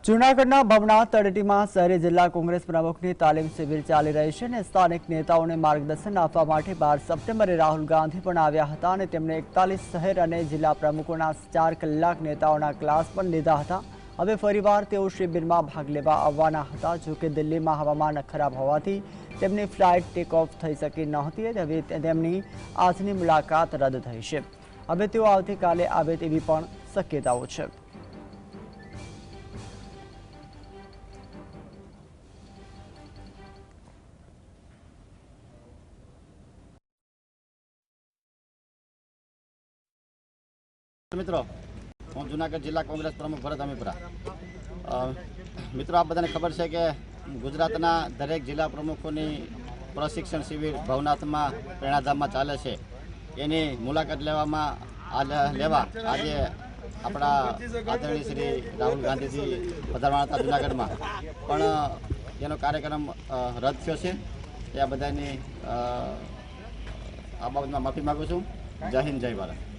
જૂનાગઢના ભવનાથ તળેટીમાં શહેરી જિલ્લા કોંગ્રેસ પ્રમુખની તાલીમ શિબિર ચાલી રહી છે અને સ્થાનિક નેતાઓને માર્ગદર્શન આપવા માટે 12 સપ્ટેમ્બરે રાહુલ ગાંધી પણ આવ્યા હતા અને તેમણે 41 શહેર અને જિલ્લા પ્રમુખોના 4 કલાક નેતાઓના ક્લાસ પણ લીધા હતા। હવે ફરીવાર તેઓ શિબિરમાં ભાગ લેવા આવવાના હતા। જોકે દિલ્હીમાં હવામાન ખરાબ હોવાથી તેમની ફ્લાઇટ ટેક ઓફ થઈ શકી નહોતી અને હવે તેમની આજની મુલાકાત રદ થઈ છે। હવે તેઓ આવતીકાલે આવે તેવી પણ શક્યતાઓ છે। મિત્રો, હું જૂનાગઢ જિલ્લા કોંગ્રેસ પ્રમુખ ભરત અમીપુરા। મિત્રો, આપ બધાને ખબર છે કે ગુજરાતના દરેક જિલ્લા પ્રમુખોની પ્રશિક્ષણ શિબિર ભવનાથમાં પ્રેરણાધામમાં ચાલે છે। એની મુલાકાત લેવા આજે આપણા આદરણીય શ્રી રાહુલ ગાંધીજી પધારવાના હતા જૂનાગઢમાં, પણ એનો કાર્યક્રમ રદ થયો છે। એ આ બધાની આ બાબતમાં માફી માગું છું। જય હિન્દ, જય ભારત।